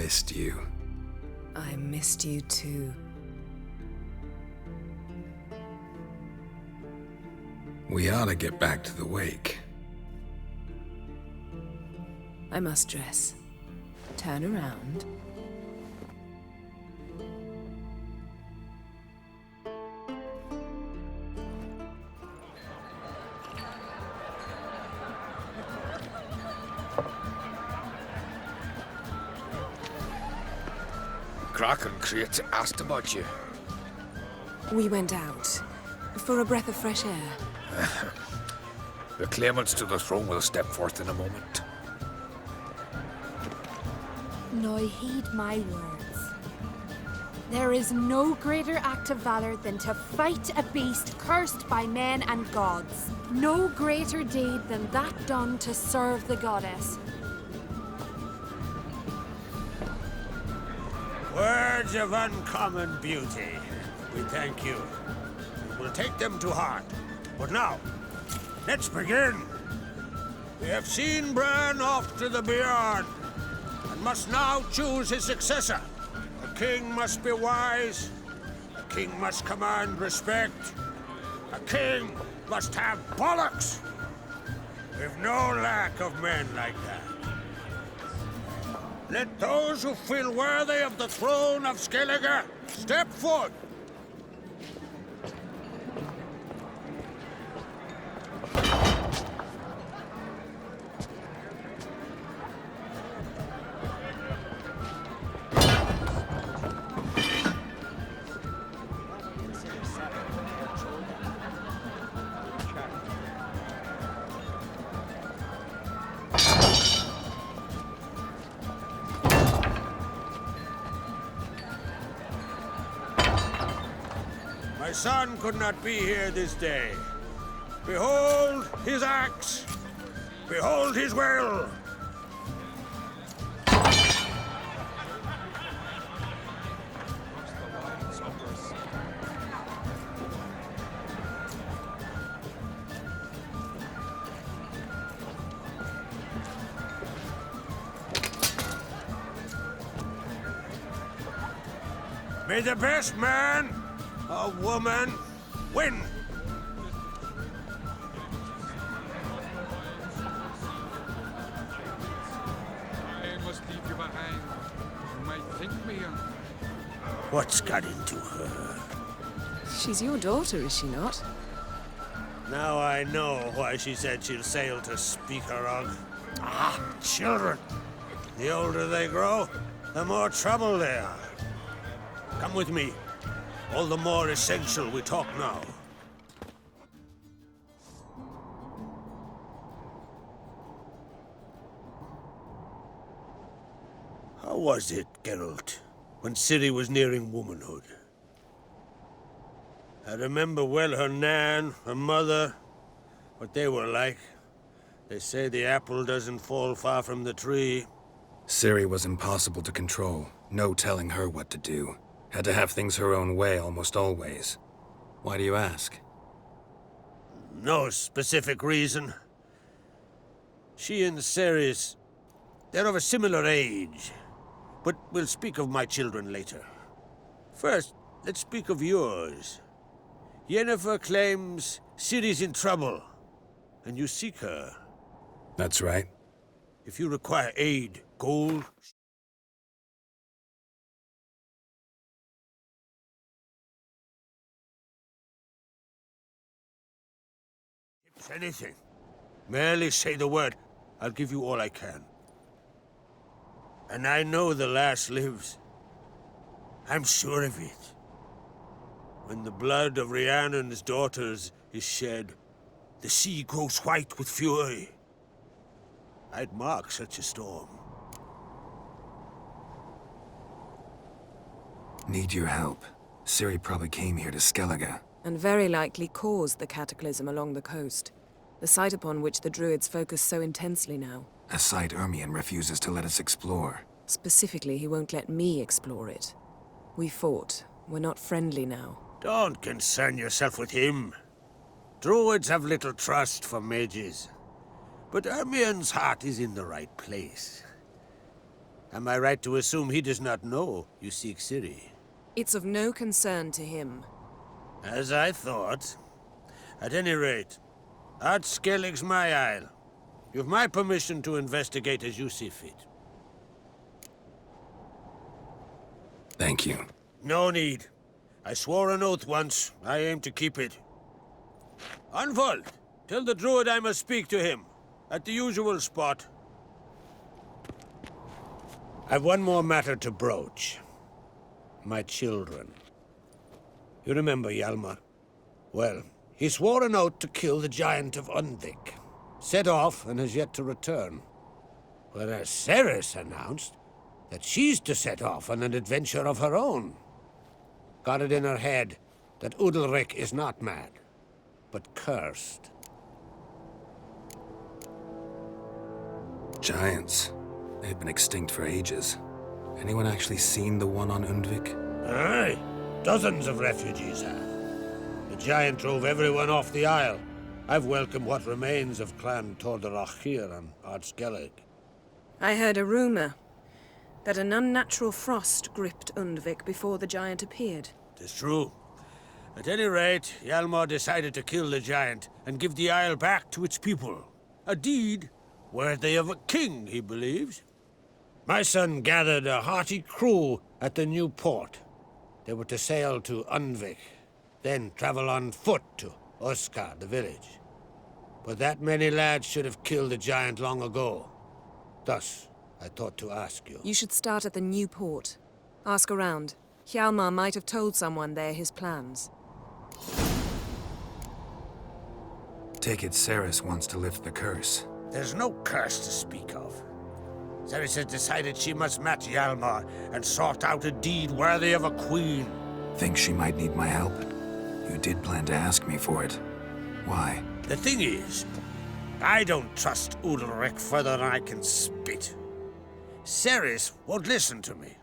missed you. I missed you too. We ought to get back to the wake. I must dress. Turn around. Crach and Crach asked about you. We went out for a breath of fresh air. The claimants to the throne will step forth in a moment. Now heed my words. There is no greater act of valor than to fight a beast cursed by men and gods. No greater deed than that done to serve the goddess. Words of uncommon beauty. We thank you. We'll take them to heart. But now, let's begin. We have seen Bran off to the beyond, and must now choose his successor. A king must be wise. A king must command respect. A king must have bollocks. We've no lack of men like that. Let those who feel worthy of the throne of Skellige step forth. My son could not be here this day. Behold his axe. Behold his will. May the best man or woman win. I must leave you behind. You might think me What's got into her? She's your daughter, is she not? Now I know why she said she'll sail to Speakerog. Ah, children. The older they grow, the more trouble they are. Come with me. All the more essential we talk now. How was it, Geralt, when Ciri was nearing womanhood? I remember well her nan, her mother, what they were like. They say the apple doesn't fall far from the tree. Ciri was impossible to control. No telling her what to do. Had to have things her own way almost always. Why do you ask? No specific reason. She and Ceres, they're of a similar age. But we'll speak of my children later. First, let's speak of yours. Yennefer claims Ciri's in trouble, and you seek her. That's right. If you require aid, gold... anything. Merely say the word. I'll give you all I can. And I know the lass lives. I'm sure of it. When the blood of Rhiannon's daughters is shed, the sea grows white with fury. I'd mark such a storm. Need your help. Ciri probably came here to Skellige. And very likely caused the cataclysm along the coast. The site upon which the Druids focus so intensely now. A site Ermion refuses to let us explore. Specifically, he won't let me explore it. We fought. We're not friendly now. Don't concern yourself with him. Druids have little trust for mages. But Ermion's heart is in the right place. Am I right to assume he does not know you seek Ciri? It's of no concern to him. As I thought. At any rate, Ard Skellig's my isle. You've my permission to investigate as you see fit. Thank you. No need. I swore an oath once. I aim to keep it. Unfold! Tell the druid I must speak to him. At the usual spot. I've one more matter to broach. My children. You remember Hjalmer? Well, he swore an oath to kill the giant of Undvik. Set off and has yet to return. Whereas Ceres announced that she's to set off on an adventure of her own. Got it in her head that Udalric is not mad, but cursed. Giants. They've been extinct for ages. Anyone actually seen the one on Undvik? Aye, dozens of refugees have. The giant drove everyone off the isle. I've welcomed what remains of Clan Tordarach here on Ard Skellig. I heard a rumor that an unnatural frost gripped Undvik before the giant appeared. Tis true. At any rate, Hjalmar decided to kill the giant and give the isle back to its people. A deed worthy of a king, he believes. My son gathered a hearty crew at the new port. They were to sail to Undvik, then travel on foot to Oskar, the village. But that many lads should have killed the giant long ago. Thus, I thought to ask you. You should start at the new port. Ask around. Hjalmar might have told someone there his plans. Take it Ceres wants to lift the curse. There's no curse to speak of. Ceres has decided she must match Hjalmar and sort out a deed worthy of a queen. Think she might need my help? You did plan to ask me for it. Why? The thing is, I don't trust Udalric further than I can spit. Ceres won't listen to me,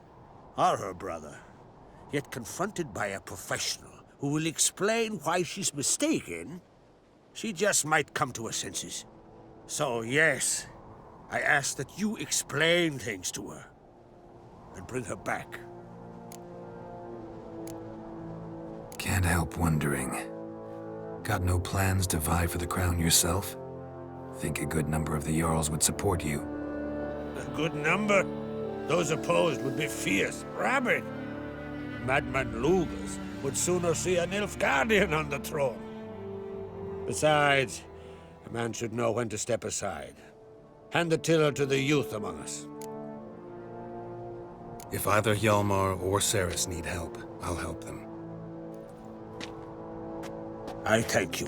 or her brother. Yet confronted by a professional who will explain why she's mistaken, she just might come to her senses. So yes, I ask that you explain things to her and bring her back. Can't help wondering. Got no plans to vie for the crown yourself? Think a good number of the Jarls would support you. A good number? Those opposed would be fierce, rabid. Madman Lugas would sooner see an Nilfgaardian on the throne. Besides, a man should know when to step aside. Hand the tiller to the youth among us. If either Hjalmar or Ceres need help, I'll help them. I thank you.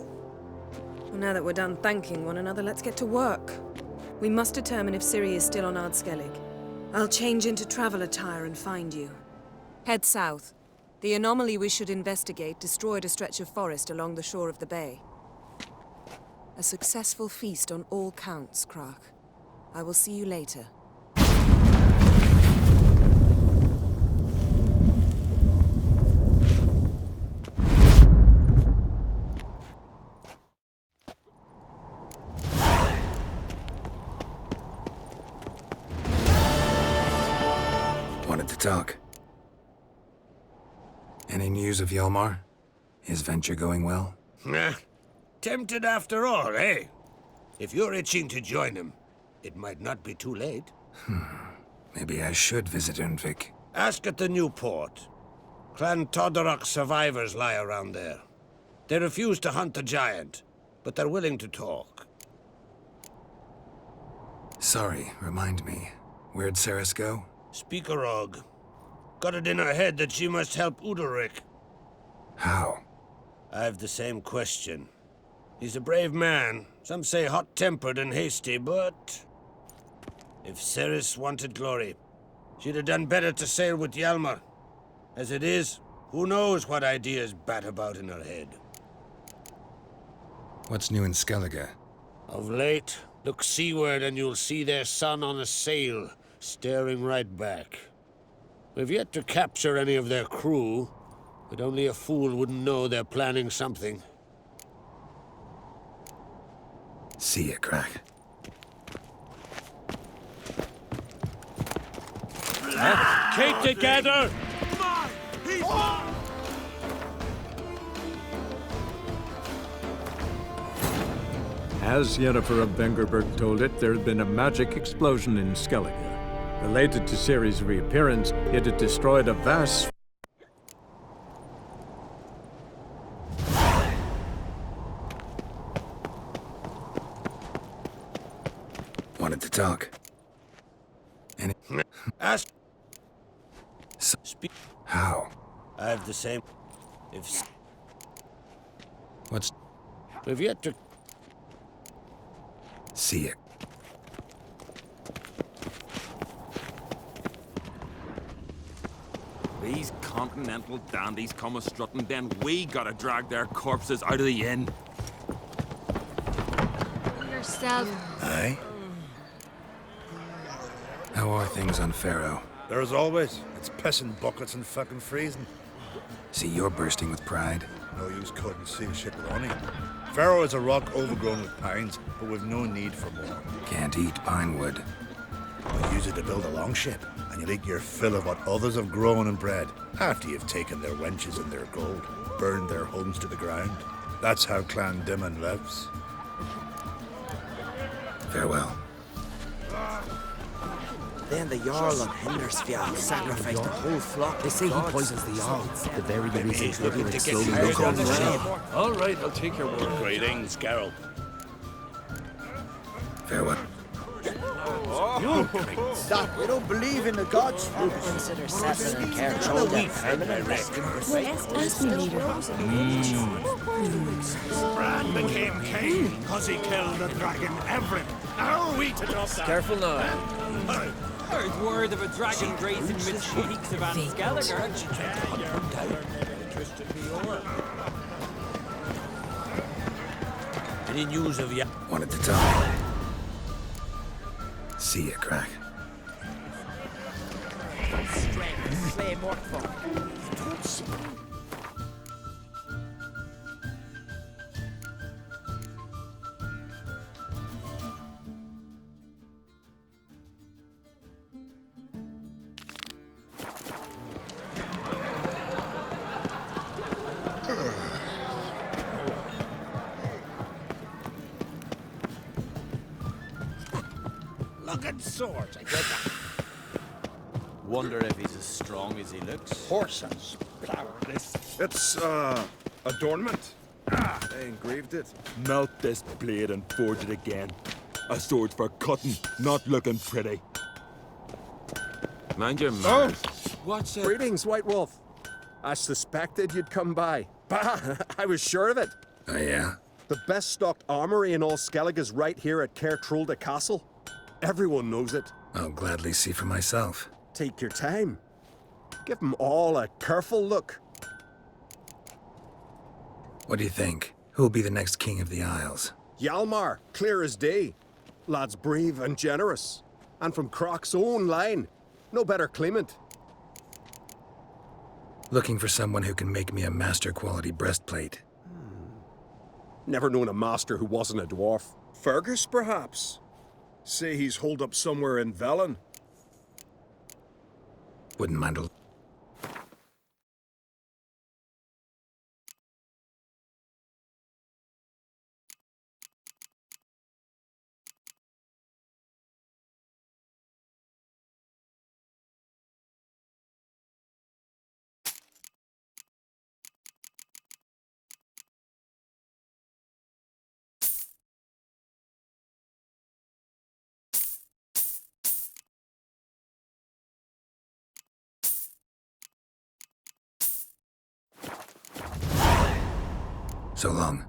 Well, now that we're done thanking one another, let's get to work. We must determine if Ciri is still on Ard Skellig. I'll change into travel attire and find you. Head south. The anomaly we should investigate destroyed a stretch of forest along the shore of the bay. A successful feast on all counts, Crach. I will see you later. Wanted to talk. Any news of Hjalmar? His venture going well? Nah. Tempted after all, eh? If you're itching to join him, it might not be too late. Maybe I should visit Undvik. Ask at the new port. Clan Tordarach survivors lie around there. They refuse to hunt the giant, but they're willing to talk. Sorry, remind me. Where'd Ceres go? Speakerog. Got it in her head that she must help Udalric. How? I've the same question. He's a brave man. Some say hot-tempered and hasty, but... if Ceres wanted glory, she'd have done better to sail with Hjalmar. As it is, who knows what ideas bat about in her head. What's new in Skellige? Of late, look seaward and you'll see their sun on a sail, staring right back. We've yet to capture any of their crew, but only a fool wouldn't know they're planning something. See ya, Crach. Keep together! As Yennefer of Vengerberg told it, there had been a magic explosion in Skellige. Related to Ciri's reappearance, it had destroyed a vast... Wanted to talk. Any... Ask. How? I have the same. If What's... we've yet to. See it. These continental dandies come a-strutting, then we gotta drag their corpses out of the inn. Yourself. Aye? How are things on Pharaoh? There as always. It's pissing buckets and fucking freezing. See, you're bursting with pride. No use cutting sea ship with honey. Pharaoh is a rock overgrown with pines, but we've no need for more. Can't eat pine wood. We'll use it to build a longship, and you'll eat your fill of what others have grown and bred, after you've taken their wenches and their gold, burned their homes to the ground. That's how Clan Dimon lives. Farewell. Then the Jarl of Hindersfjall sacrificed the whole flock. They say he poisons the Jarl. The very reason Tribute slowly look on the ship. All right, I'll take your word. Greetings, Carol. Farewell. That we don't believe in the gods. We consider settling in Cairn permanent. Bran became king because he killed the dragon Everett. How are we to top that? Careful now. Heard word of a dragon grazing amidst the peaks of Anskelliger. Any news of ya? Wanted to talk. See ya, Crach. Looking sword, I get that. Wonder if he's as strong as he looks. Horse and splowless. It's, adornment. They engraved it. Melt this blade and forge it again. A sword for cutting, not looking pretty. Mind your manners. What's it? Greetings, White Wolf. I suspected you'd come by. Bah, I was sure of it. Oh, yeah? The best stocked armory in all Skellige is right here at Cair Castle. Everyone knows it. I'll gladly see for myself. Take your time. Give them all a careful look. What do you think? Who'll be the next king of the Isles? Hjalmar, clear as day. Lad's brave and generous. And from Crach's own line. No better claimant. Looking for someone who can make me a master-quality breastplate. Never known a master who wasn't a dwarf. Fergus, perhaps? Say he's holed up somewhere in Velen. Wouldn't mind a... So long.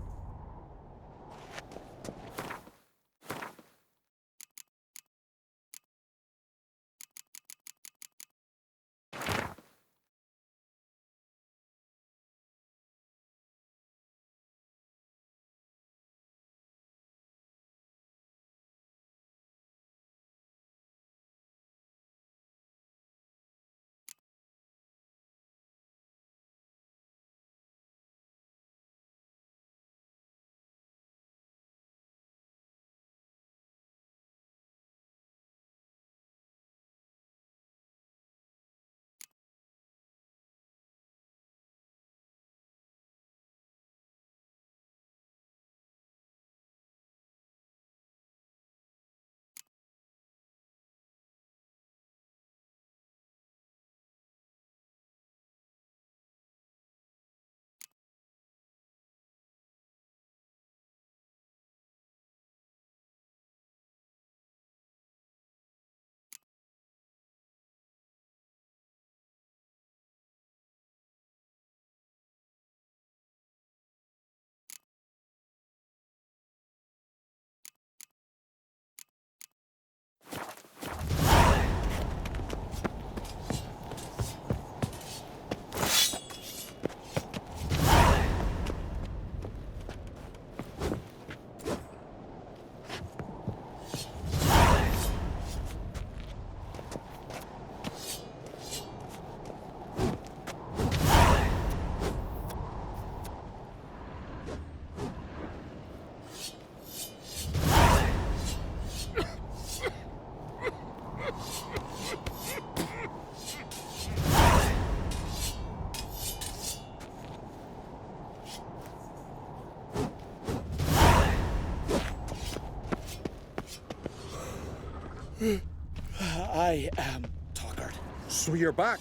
I am Tuckered. So you're back?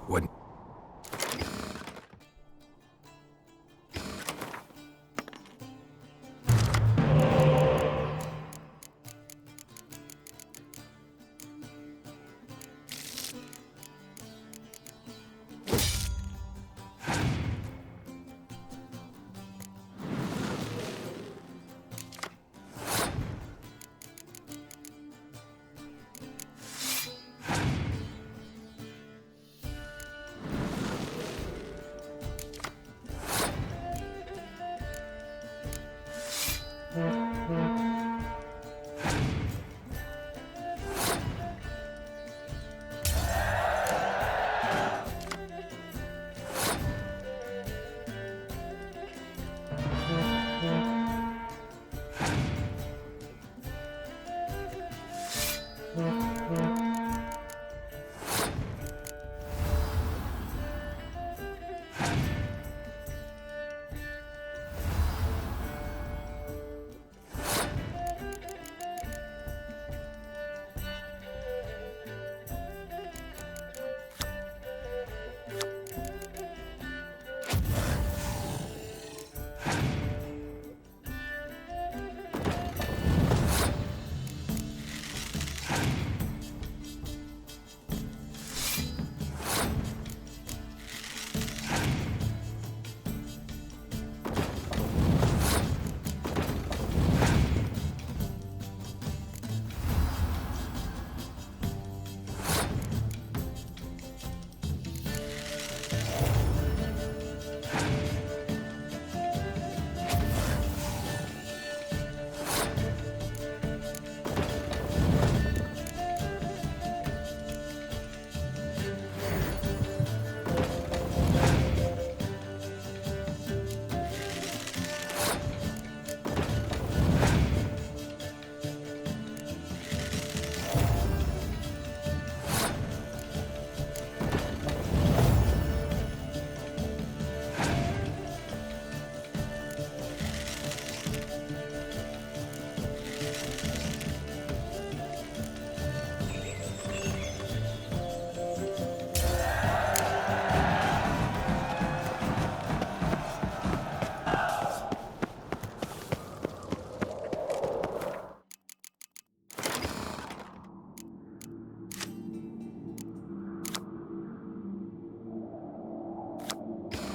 What?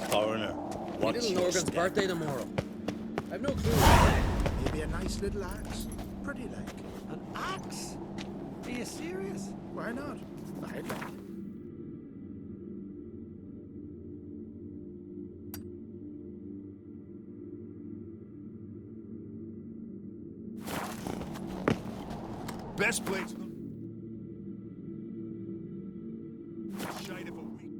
Foreigner, what's Little your Norgan's step? birthday tomorrow. I've no clue. Maybe a nice little axe. Pretty like. An axe? Are you serious? Why not? I'd like it. Best place. Shite of a week.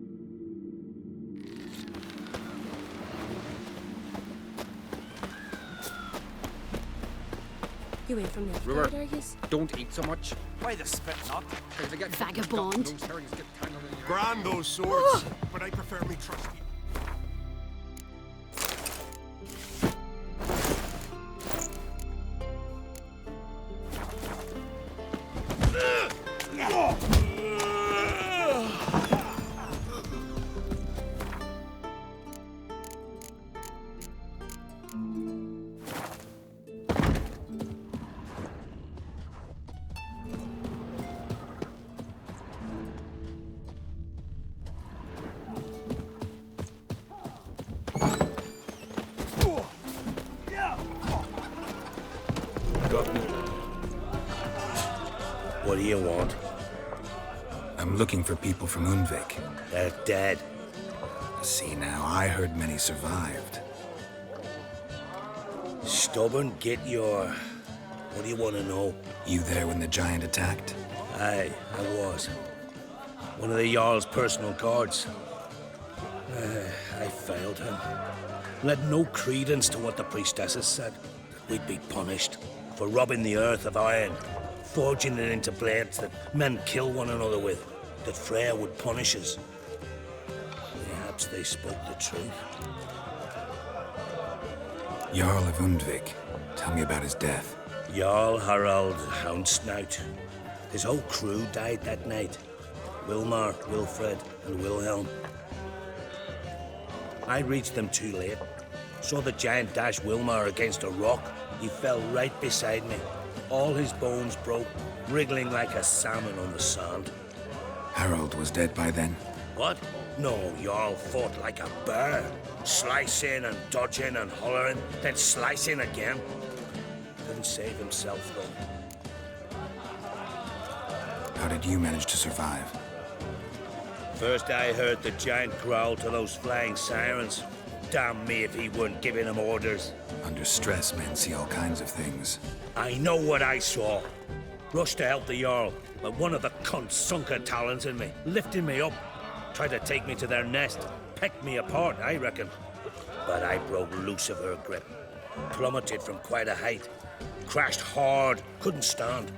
You ain't from River. Nithing, are you? Don't eat so much. Why the spit not? Vagabond. Those herrings get tangled in your... Grand those swords, but I prefer me trusty. What do you want? I'm looking for people from Undvik. They're dead. See now, I heard many survived. Stubborn, get your... What do you want to know? You there when the giant attacked? Aye, I was. One of the Jarl's personal guards. I failed him. Led no credence to what the priestesses said. We'd be punished for robbing the earth of iron, forging it into blades that men kill one another with, that Freya would punish us. Perhaps they spoke the truth. Jarl of Undvik. Tell me about his death. Jarl Harald Houndsnout. His whole crew died that night. Hjalmer, Wilfred, and Wilhelm. I reached them too late. Saw the giant dash Hjalmer against a rock. He fell right beside me. All his bones broke, wriggling like a salmon on the sand. Harold was dead by then? What? No, Jarl fought like a bear. Slicing and dodging and hollering, then slicing again. Couldn't save himself, though. How did you manage to survive? First I heard the giant growl to those flying sirens. Damn me if he weren't giving them orders. Under stress, men see all kinds of things. I know what I saw. Rushed to help the Jarl, but one of the cunts sunk her talons in me, lifting me up. Tried to take me to their nest. Pecked me apart, I reckon. But I broke loose of her grip. Plummeted from quite a height. Crashed hard, couldn't stand.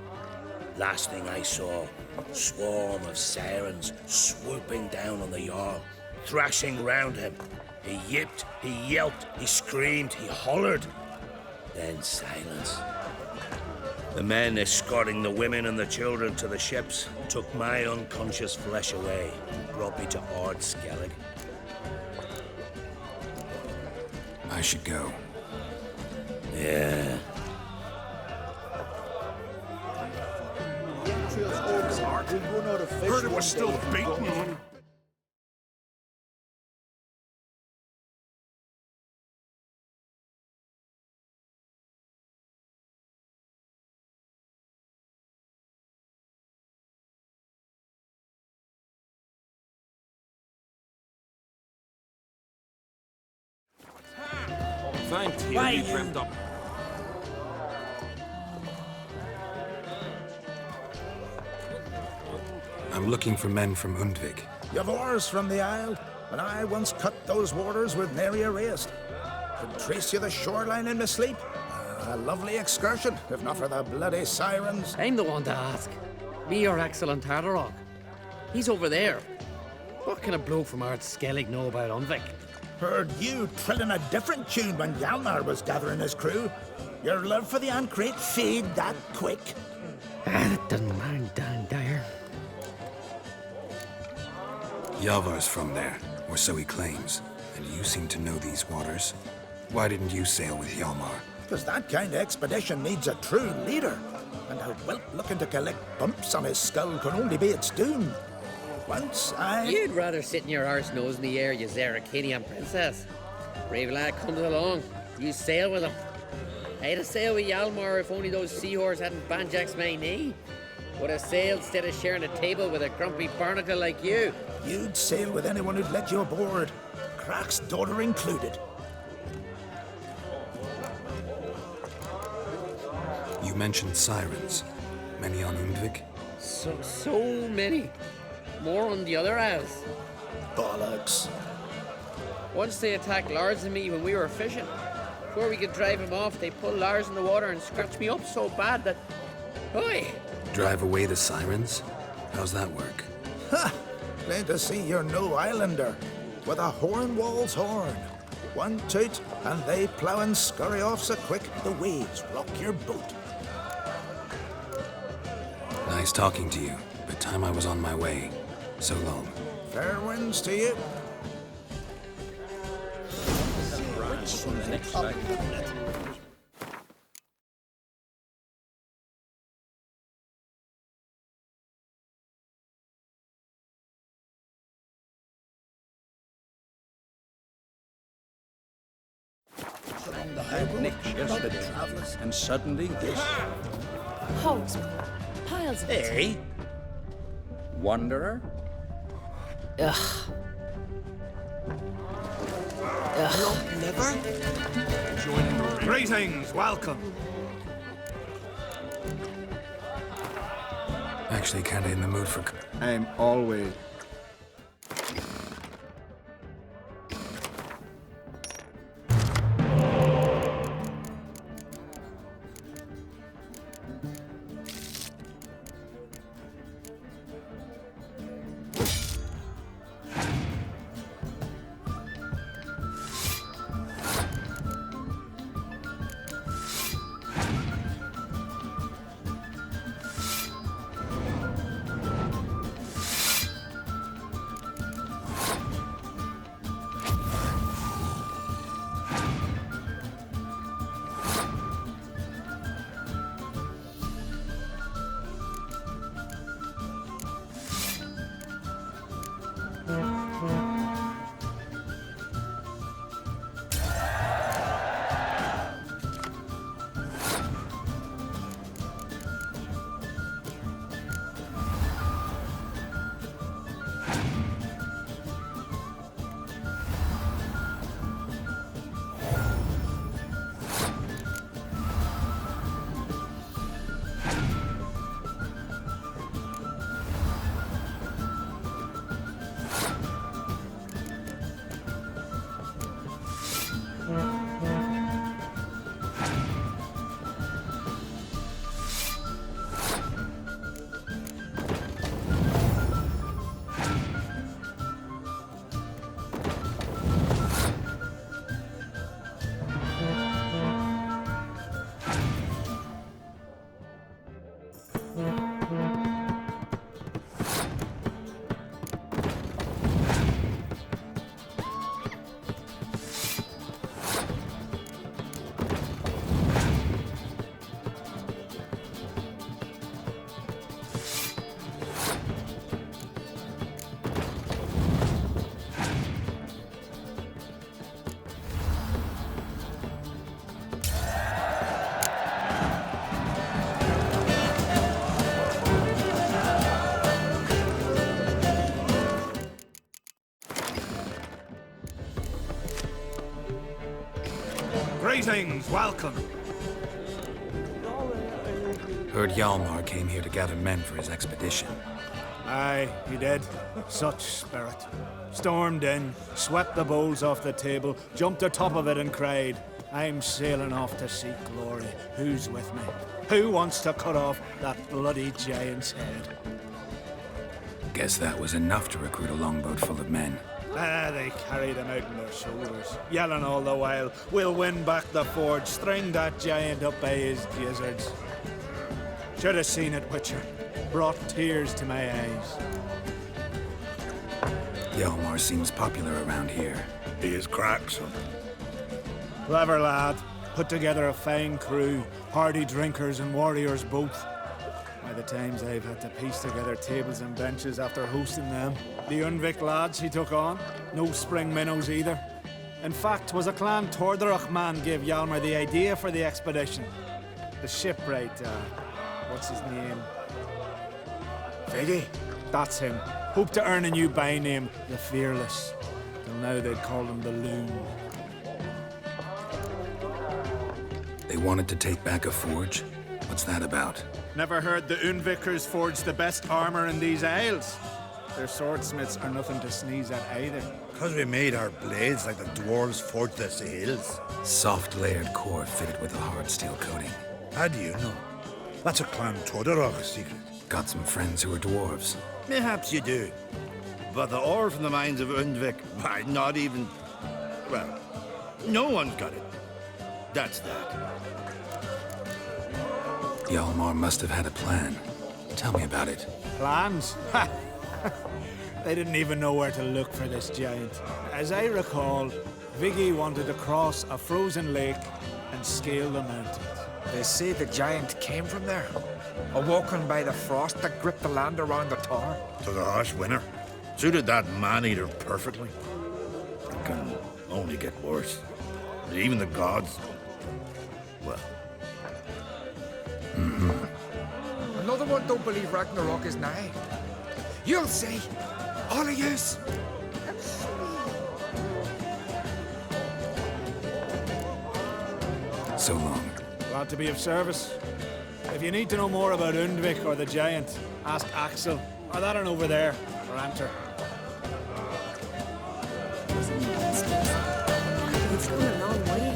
Last thing I saw, swarm of sirens swooping down on the Jarl, thrashing round him. He yipped, he yelped, he screamed, he hollered. Then silence. The men escorting the women and the children to the ships took my unconscious flesh away and brought me to Ard Skellig. I should go. Yeah. Heard it was still beaten. Fine tail you dreamt up. I'm looking for men from Undvik. You've oars from the Isle, and I once cut those waters with nary a raist. Could trace you the shoreline in my sleep. A lovely excursion, if not for the bloody sirens. I'm the one to ask. Me, your excellent Tardarog. He's over there. What can a bloke from Ard Skellig know about Undvik? Heard you trilling a different tune when Hjalmar was gathering his crew. Your love for the Ancrate fade that quick. That doesn't mind Dan Dyer. Hjalmar's from there, or so he claims. And you seem to know these waters. Why didn't you sail with Hjalmar? Because that kind of expedition needs a true leader. And a whelp looking to collect bumps on his skull can only be its doom. Once You'd rather sit in your arse nose in the air, you Zaracanian princess. Brave lad comes along. You sail with him. I'd have sailed with Hjalmar if only those seahorses hadn't banjaxed my knee. Would have sailed instead of sharing a table with a grumpy barnacle like you. You'd sail with anyone who'd let you aboard. Crach's daughter included. You mentioned sirens. Many on Undvik? So many. More on the other isles. Bollocks. Once they attacked Lars and me when we were fishing. Before we could drive him off, they pulled Lars in the water and scratched me up so bad that... Oi! Drive away the sirens? How's that work? Ha! Plain to see you're no islander. With a horn wall's horn. One toot, and they plough and scurry off so quick the waves rock your boat. Nice talking to you, but time I was on my way. So long. Fair winds to you. And suddenly this. Hogs, piles of it. Hey! Wanderer? Ugh. Greetings, welcome. Actually kinda in the mood for... I'm always... Greetings, welcome. Heard Hjalmar came here to gather men for his expedition. Aye, he did. Such spirit. Stormed in, swept the bowls off the table, jumped atop of it and cried, "I'm sailing off to seek glory. Who's with me? Who wants to cut off that bloody giant's head?" Guess that was enough to recruit a longboat full of men. They carried him out on their shoulders, yelling all the while, "We'll win back the forge, string that giant up by his gizzards." Should have seen it, Witcher. Brought tears to my eyes. Hjalmar seems popular around here. He is Crach, son. Clever lad. Put together a fine crew, hardy drinkers and warriors both. By the times I've had to piece together tables and benches after hosting them. The Unvik lads he took on, no spring minnows either. In fact, was a clan Tordarach man gave Hjalmar the idea for the expedition. The shipwright, what's his name? Viggy? That's him. Hoped to earn a new by-name, the Fearless. Till now they'd call him the Loon. They wanted to take back a forge? What's that about? Never heard the Unvikers forged the best armor in these isles. Their swordsmiths are nothing to sneeze at either. Because we made our blades like the dwarves forged their sails. Soft layered core fitted with a hard steel coating. How do you know? That's a clan Tordarach secret. Got some friends who are dwarves. Perhaps you do. But the ore from the mines of Undvik, why, not even... Well, no one's got it. That's that. Hjalmar must have had a plan. Tell me about it. Plans? Ha! They didn't even know where to look for this giant. As I recall, Viggy wanted to cross a frozen lake and scale the mountains. They say the giant came from there, awoken by the frost that gripped the land around the tower. To the harsh winter. Suited that man-eater perfectly. It can only get worse. Even the gods... well... Another one don't believe Ragnarok is nigh. You'll see. All of yous. So long. Glad to be of service. If you need to know more about Undvik or the giant, ask Axel, or that one over there, or Anter. It's gone a long way.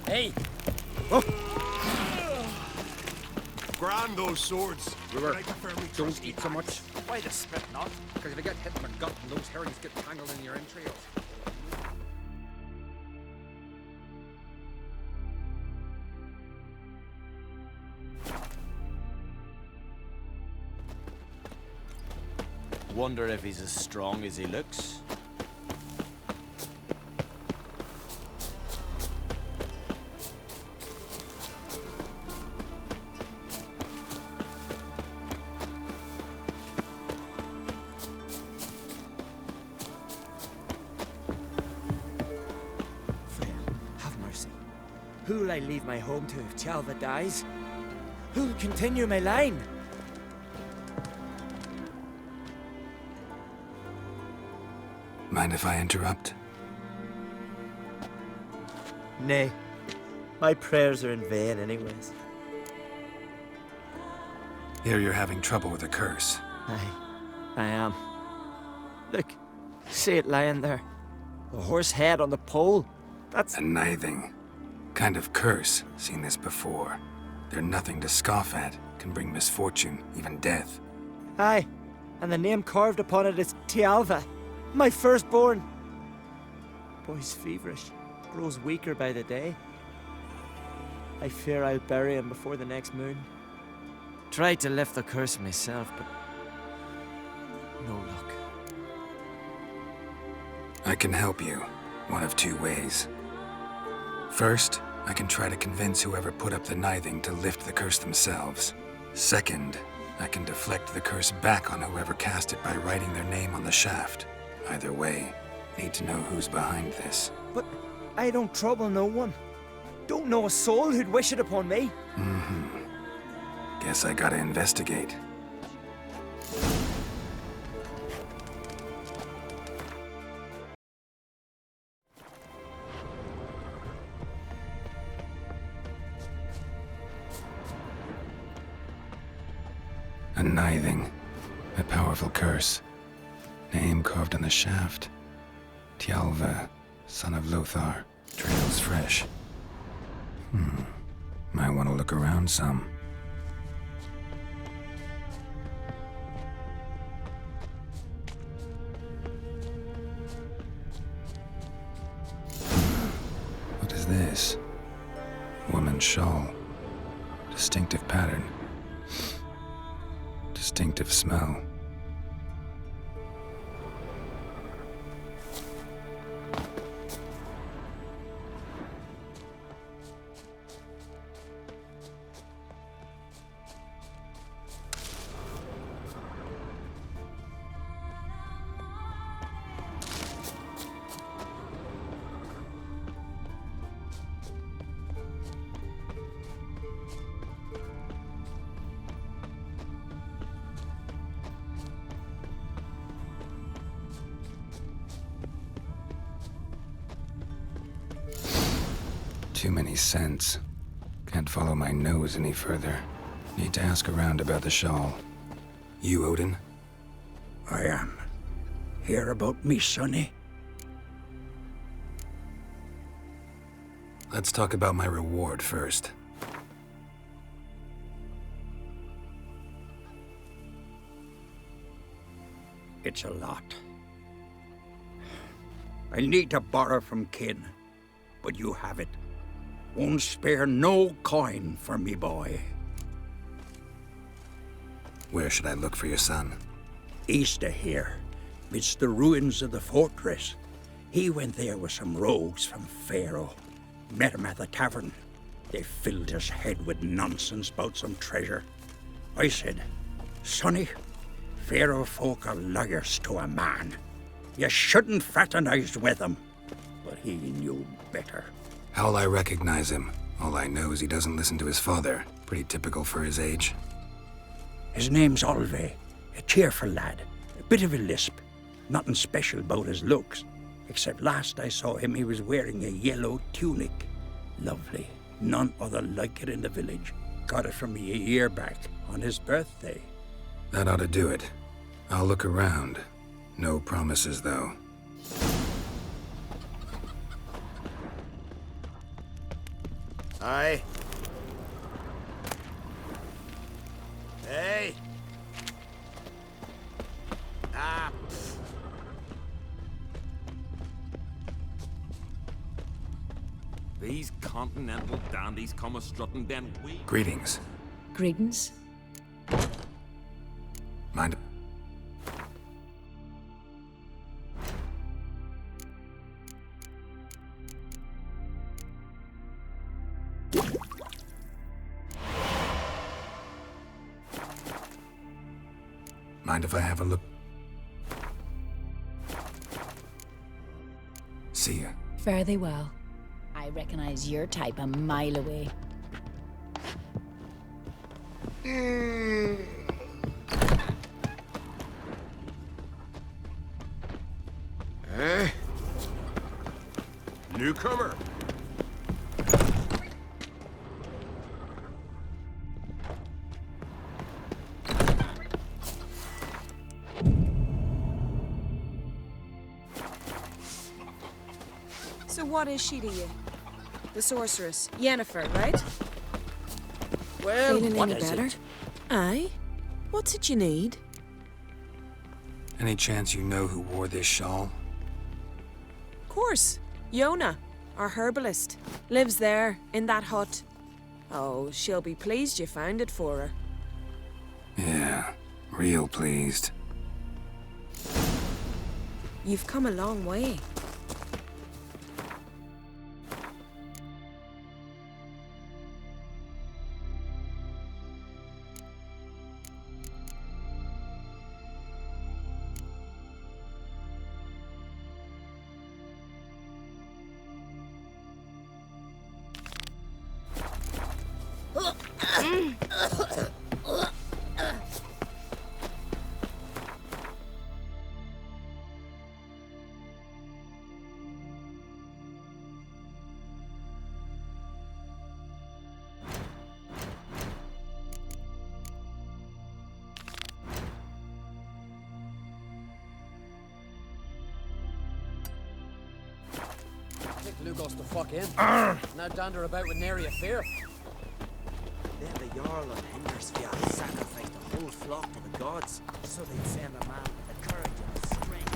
Hey! Grand those swords. Don't eat so much. Why the spit not? Because if you get hit in the gut and those herrings get tangled in your entrails. Wonder if he's as strong as he looks. Who'll I leave my home to if Tjalva dies? Who'll continue my line? Mind if I interrupt? Nay. My prayers are in vain anyways. Here you're having trouble with a curse. I am. Look, see it lying there. The horse head on the pole. That's... A Nithing. Kind of curse. Seen this before. They're nothing to scoff at, can bring misfortune, even death. Aye, and the name carved upon it is Tialva, my firstborn. Boy's feverish, grows weaker by the day. I fear I'll bury him before the next moon. Tried to lift the curse myself, but no luck. I can help you, one of two ways. First, I can try to convince whoever put up the Nithing to lift the curse themselves. Second, I can deflect the curse back on whoever cast it by writing their name on the shaft. Either way, need to know who's behind this. But I don't trouble no one. Don't know a soul who'd wish it upon me. Guess I gotta investigate. A Nithing. A powerful curse. Name carved on the shaft. Tjalve, son of Lothar. Trails fresh. Might want to look around some. What is this? Woman's shawl. Distinctive pattern. Distinctive smell. Too many scents. Can't follow my nose any further. Need to ask around about the shawl. You, Odin? I am. Hear about me, sonny? Let's talk about my reward first. It's a lot. I need to borrow from kin, but you have it. Won't spare no coin for me boy. Where should I look for your son? East of here, midst the ruins of the fortress. He went there with some rogues from Pharaoh. Met him at the tavern. They filled his head with nonsense about some treasure. I said, sonny, Pharaoh folk are liars to a man. You shouldn't fraternize with them. But he knew better. How'll I recognize him? All I know is he doesn't listen to his father. Pretty typical for his age. His name's Olve. A cheerful lad. A bit of a lisp. Nothing special about his looks. Except last I saw him, he was wearing a yellow tunic. Lovely. None other like it in the village. Got it from me a year back, on his birthday. That ought to do it. I'll look around. No promises, though. Aye. Hey. Ah. These continental dandies come a-strutting, then we... Greetings. Greetings. Mind... Mind if I have a look? See ya. Fare thee well. I recognize your type a mile away. Eh? Newcomer. So what is she to you? The sorceress, Yennefer, right? Well, Feeling what any is better? it? Aye? What's it you need? Any chance you know who wore this shawl? Course. Yona, our herbalist. Lives there, in that hut. Oh, she'll be pleased you found it for her. Yeah, real pleased. You've come a long way. Take Lugos the fuck in. Now dander about with nary a fear. Then the Jarl of Hindersfjord sacrificed a whole flock to the gods, so they'd send a man with the courage and the strength.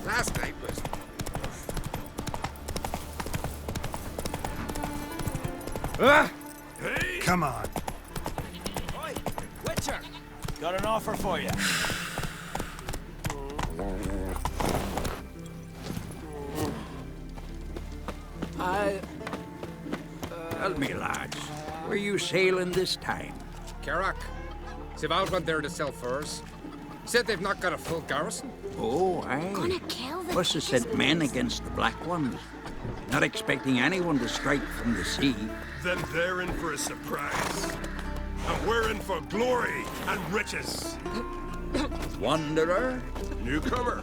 Last night was... Hey. Come on. Oi, Witcher! Got an offer for you. Tell me, lads, were you sailing this time? Crach. Sival went there to sell furs. Said they've not got a full garrison. Oh, aye. Gonna kill them. Must have sent men against the Black Ones. Not expecting anyone to strike from the sea. Then they're in for a surprise. And we're in for glory and riches. Wanderer? Newcomer.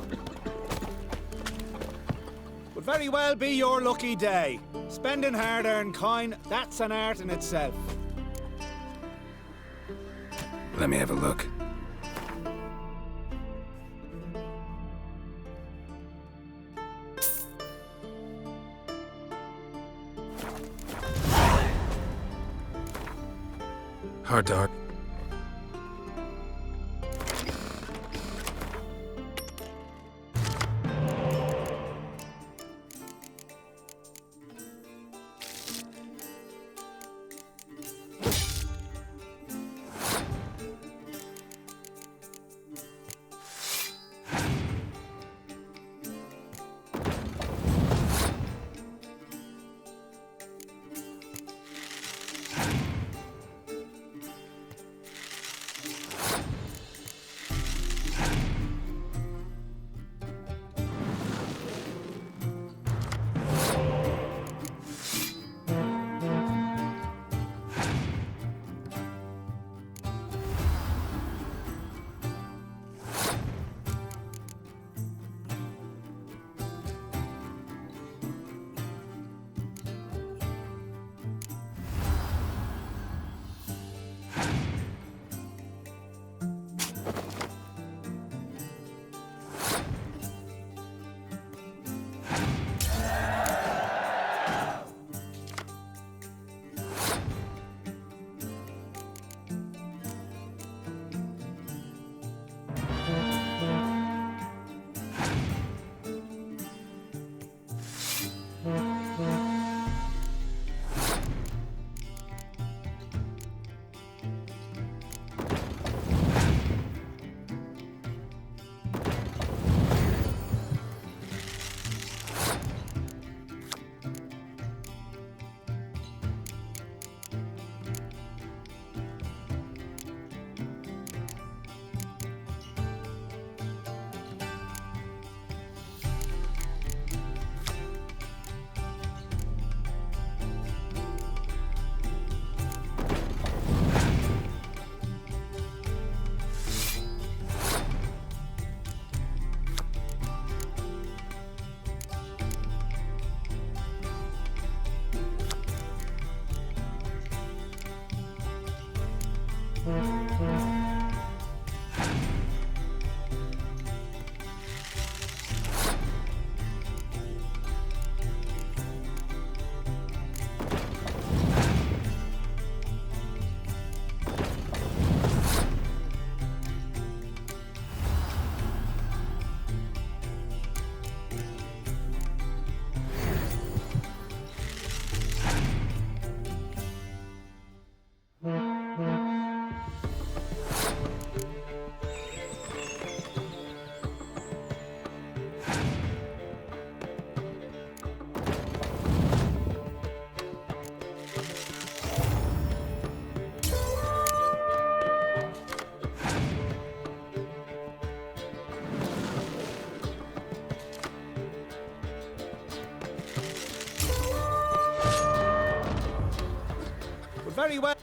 Would very well be your lucky day. Spending hard-earned coin, that's an art in itself. Let me have a look. Hard dog. Very well.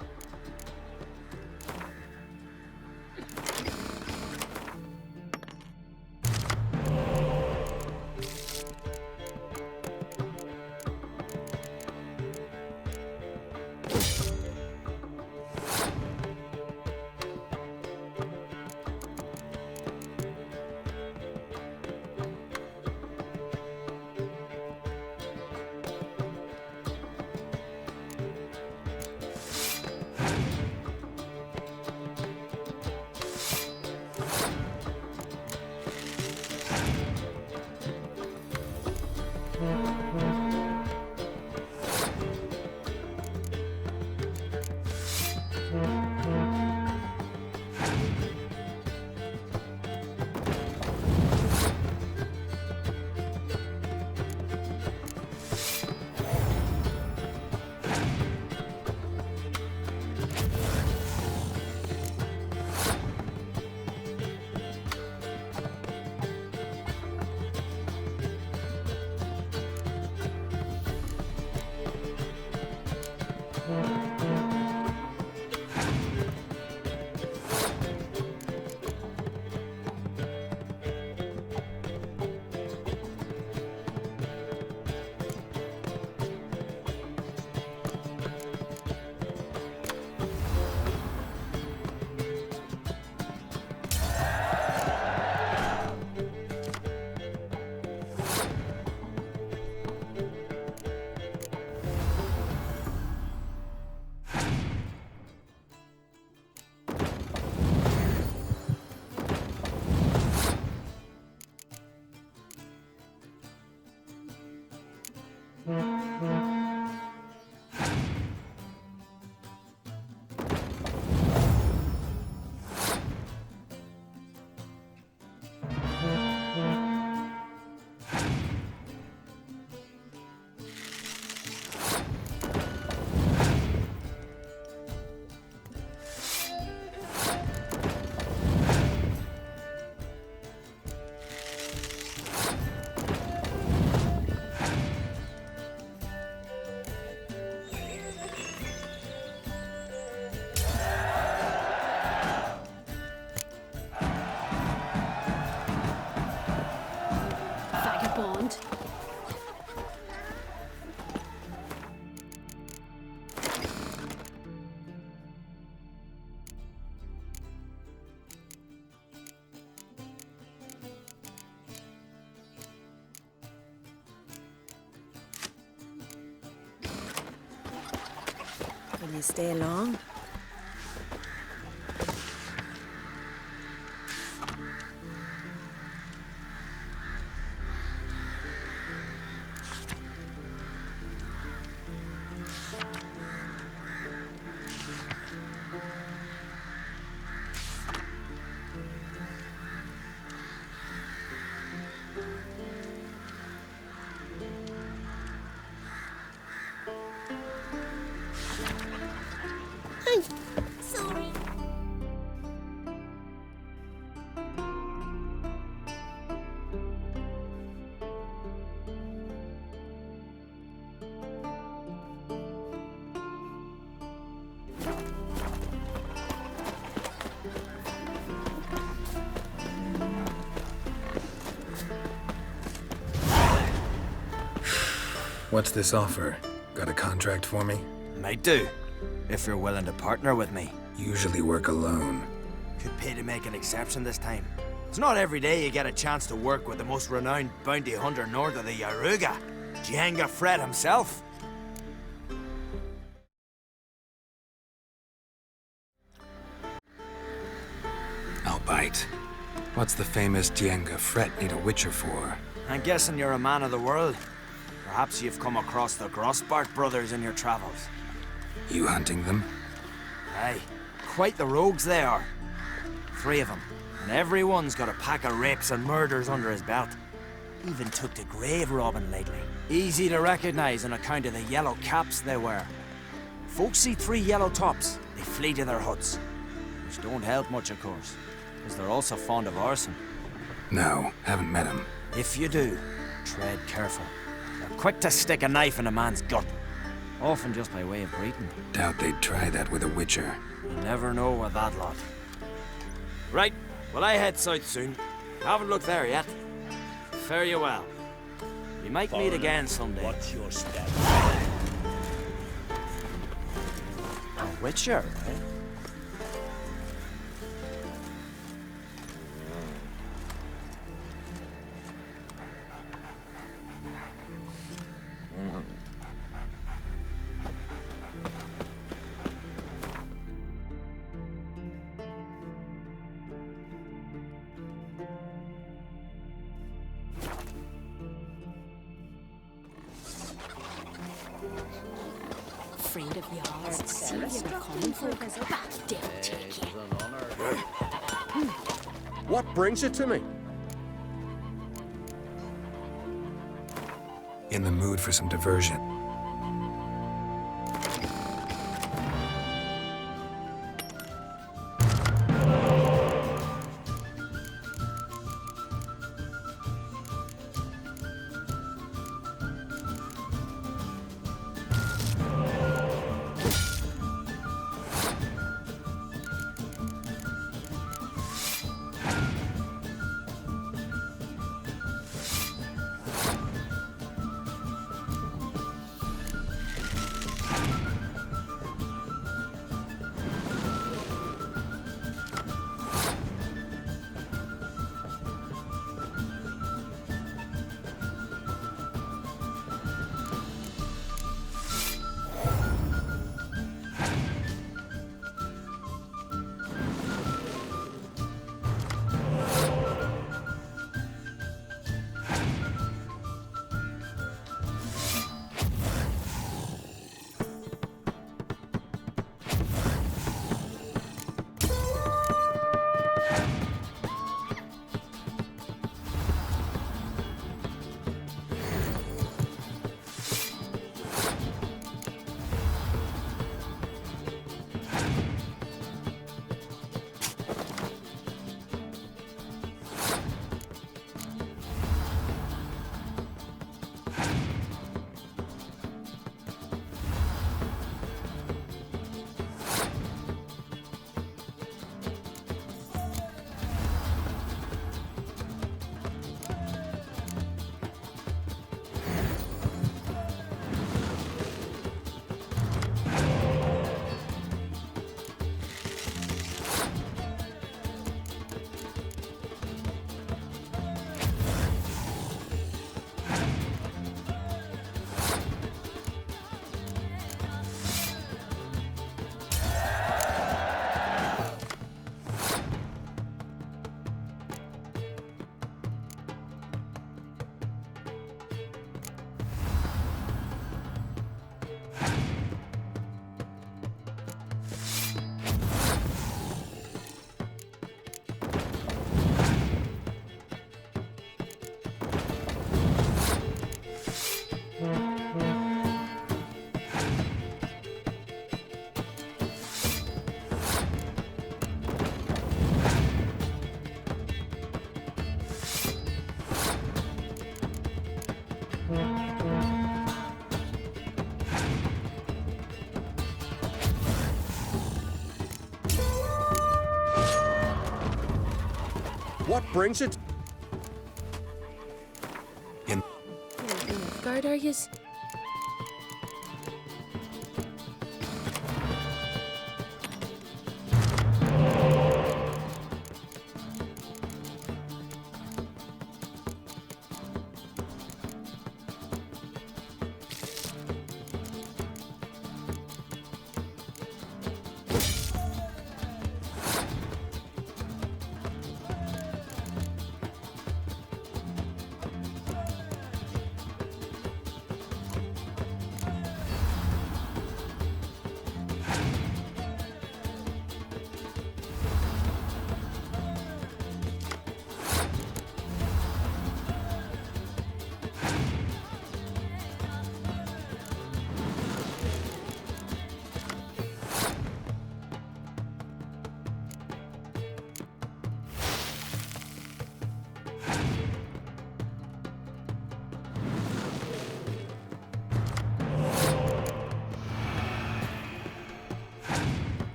Will you stay long? Sorry. What's this offer? Got a contract for me? Might do, if you're willing to partner with me. Usually work alone. Could pay to make an exception this time. It's not every day you get a chance to work with the most renowned bounty hunter north of the Yaruga, Djenge Frett himself. I'll bite. What's the famous Djenge Frett need a witcher for? I'm guessing you're a man of the world. Perhaps you've come across the Grossbart brothers in your travels. You hunting them? Aye, quite the rogues they are. 3 of them, and every one's got a pack of rapes and murders under his belt. Even took to grave robbing lately. Easy to recognize on account of the yellow caps they wear. Folks see 3 yellow tops, they flee to their huts. Which don't help much, of course, because they're also fond of arson. No, haven't met him. If you do, tread careful. They're quick to stick a knife in a man's gut. Often just by way of greeting. Doubt they'd try that with a witcher. You never know with that lot. Right, well I head south soon. Haven't looked there yet. Fare you well. We might meet again someday. Watch your step. A witcher, eh? Afraid of y'all. See you're coming for us. Back down, take you. What brings you to me? In the mood for some diversion. What brings it? You're off guard, are yous?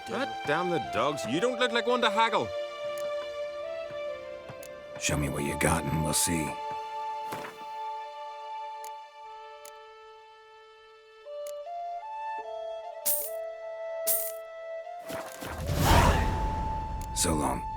God damn the dogs. You don't look like one to haggle. Show me what you got and we'll see. So long.